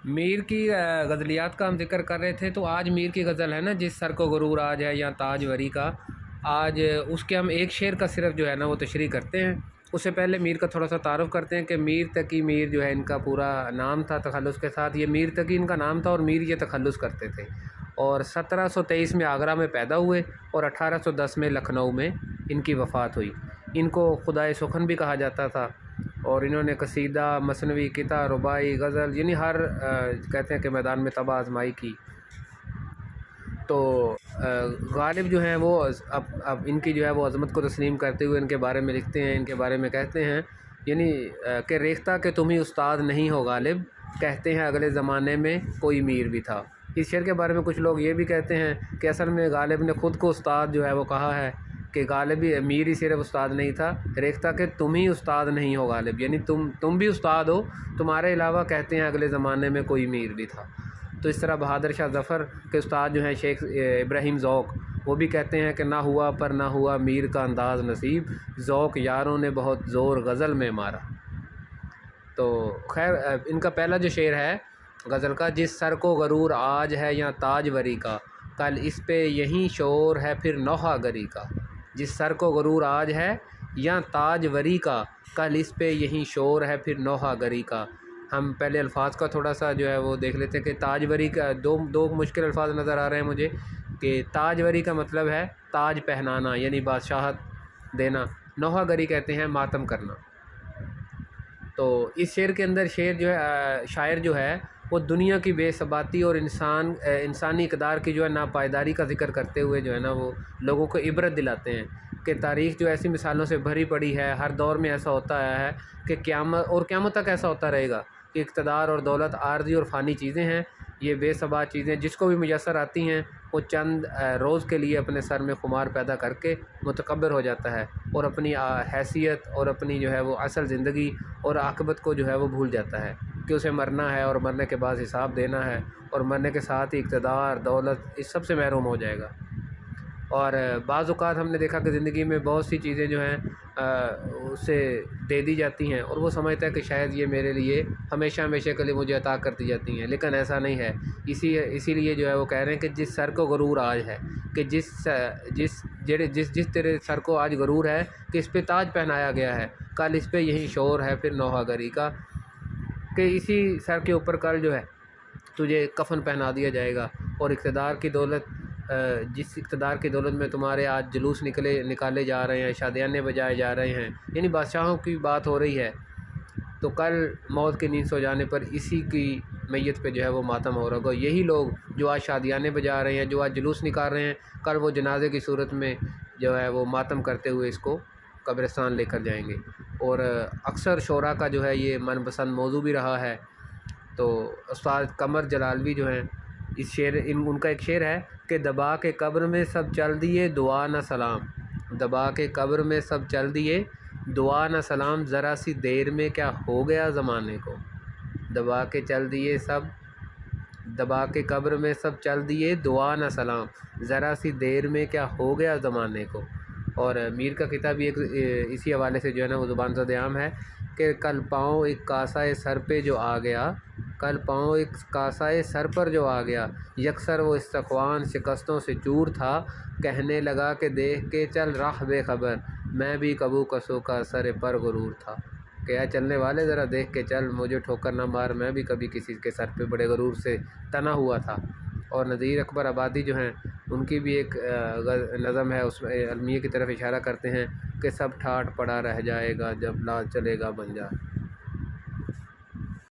میر کی غزلیات کا ہم ذکر کر رہے تھے، تو آج میر کی غزل ہے نا، جس سر کو غرور آج ہے، یا تاج وری کا، آج اس کے ہم ایک شعر کا صرف جو ہے نا وہ تشریح کرتے ہیں۔ اس سے پہلے میر کا تھوڑا سا تعارف کرتے ہیں کہ میر تقی میر جو ہے ان کا پورا نام تھا تخلص کے ساتھ، یہ میر تقی ان کا نام تھا اور میر یہ تخلص کرتے تھے، اور 1723 میں آگرہ میں پیدا ہوئے اور 1810 میں لکھنؤ میں ان کی وفات ہوئی۔ ان کو خدائے سخن بھی کہا جاتا تھا، اور انہوں نے قصیدہ، مثنوی، قطعہ، رباعی، غزل، یعنی ہر کہتے ہیں کہ میدان میں طبع آزمائی کی۔ تو غالب جو ہیں وہ اب ان کی جو ہے وہ عظمت کو تسلیم کرتے ہوئے ان کے بارے میں لکھتے ہیں، ان کے بارے میں کہتے ہیں، یعنی کہ ریختہ کہ تم ہی استاد نہیں ہو غالب، کہتے ہیں اگلے زمانے میں کوئی میر بھی تھا۔ اس شعر کے بارے میں کچھ لوگ یہ بھی کہتے ہیں کہ اصل میں غالب نے خود کو استاد جو ہے وہ کہا ہے، کہ غالب ہی میر ہی صرف استاد نہیں تھا، ریختہ کہ تم ہی استاد نہیں ہو غالب، یعنی تم بھی استاد ہو، تمہارے علاوہ کہتے ہیں اگلے زمانے میں کوئی میر بھی تھا۔ تو اس طرح بہادر شاہ ظفر کے استاد جو ہیں شیخ ابراہیم ذوق، وہ بھی کہتے ہیں کہ نہ ہوا پر نہ ہوا میر کا انداز نصیب، ذوق یاروں نے بہت زور غزل میں مارا۔ تو خیر ان کا پہلا جو شعر ہے غزل کا، جس سر کو غرور آج ہے یا تاج وری کا، کل اس پہ یہیں شور ہے پھر نوحہ گری کا۔ جس سر کو غرور آج ہے یا تاج وری کا، کل اس پہ یہیں شور ہے پھر نوحہ گری کا۔ ہم پہلے الفاظ کا تھوڑا سا جو ہے وہ دیکھ لیتے ہیں کہ تاج وری کا دو مشکل الفاظ نظر آ رہے ہیں مجھے، کہ تاج وری کا مطلب ہے تاج پہنانا، یعنی بادشاہت دینا، نوحہ گری کہتے ہیں ماتم کرنا۔ تو اس شعر کے اندر شاعر جو ہے وہ دنیا کی بے ثباتی اور انسانی اقدار کی جو ہے ناپائیداری کا ذکر کرتے ہوئے جو ہے نا وہ لوگوں کو عبرت دلاتے ہیں کہ تاریخ جو ایسی مثالوں سے بھری پڑی ہے، ہر دور میں ایسا ہوتا آیا ہے کہ قیامت تک ایسا ہوتا رہے گا کہ اقتدار اور دولت عارضی اور فانی چیزیں ہیں، یہ بے ثبات چیزیں جس کو بھی میسر آتی ہیں وہ چند روز کے لیے اپنے سر میں خمار پیدا کر کے متکبر ہو جاتا ہے، اور اپنی حیثیت اور اپنی جو ہے وہ اصل زندگی اور عاقبت کو جو ہے وہ بھول جاتا ہے کہ اسے مرنا ہے، اور مرنے کے بعد حساب دینا ہے، اور مرنے کے ساتھ ہی اقتدار، دولت، اس سب سے محروم ہو جائے گا۔ اور بعض اوقات ہم نے دیکھا کہ زندگی میں بہت سی چیزیں جو ہیں اسے دے دی جاتی ہیں، اور وہ سمجھتا ہے کہ شاید یہ میرے لیے ہمیشہ ہمیشہ کے لیے مجھے عطا کر دی جاتی ہیں، لیکن ایسا نہیں ہے۔ اسی لیے جو ہے وہ کہہ رہے ہیں کہ جس سر کو غرور آج ہے، کہ جس تیرے سر کو آج غرور ہے کہ اس پہ تاج پہنایا گیا ہے، کل اس پہ یہی شور ہے پھر نوحہ گری کا، کہ اسی سر کے اوپر کل جو ہے تجھے کفن پہنا دیا جائے گا، اور اقتدار کی دولت، جس اقتدار کی دولت میں تمہارے آج جلوس نکالے جا رہے ہیں، شادیانے بجائے جا رہے ہیں، یعنی بادشاہوں کی بات ہو رہی ہے، تو کل موت کی نیند سو جانے پر اسی کی میت پہ جو ہے وہ ماتم ہو رہا ہوگا۔ یہی لوگ جو آج شادیانے بجا رہے ہیں، جو آج جلوس نکال رہے ہیں، کل وہ جنازے کی صورت میں جو ہے وہ ماتم کرتے ہوئے اس کو قبرستان لے کر جائیں گے۔ اور اکثر شعراء کا جو ہے یہ من پسند موضوع بھی رہا ہے۔ تو استاد قمر جلالوی جو ہیں، ان کا ایک شعر ہے کہ دبا کے قبر میں سب چل دیے دعا نہ سلام، دبا کے قبر میں سب چل دیے دعا نہ سلام، ذرا سی دیر میں کیا ہو گیا زمانے کو، دبا کے قبر میں سب چل دیے دعا نہ سلام، ذرا سی دیر میں کیا ہو گیا زمانے کو۔ اور میر کا قطعہ بھی ایک اسی حوالے سے جو ہے نا وہ زبان زد عام ہے کہ کل پاؤں ایک کاسہ سر پہ جو آ گیا، کل پاؤں ایک کاسہ سر پر جو آ گیا، یکسر وہ استخوان شکستوں سے چور تھا، کہنے لگا کہ دیکھ کے چل راہ بے خبر، میں بھی کبو کسو کا سر پر غرور تھا، کہ اے چلنے والے ذرا دیکھ کے چل، مجھے ٹھوکر نہ مار، میں بھی کبھی کسی کے سر پہ بڑے غرور سے تنا ہوا تھا۔ اور نذیر اکبر آبادی جو ہیں ان کی بھی ایک نظم ہے، اس میں المیہ کی طرف اشارہ کرتے ہیں کہ سب ٹھاٹھ پڑا رہ جائے گا جب لال چلے گا بنجا۔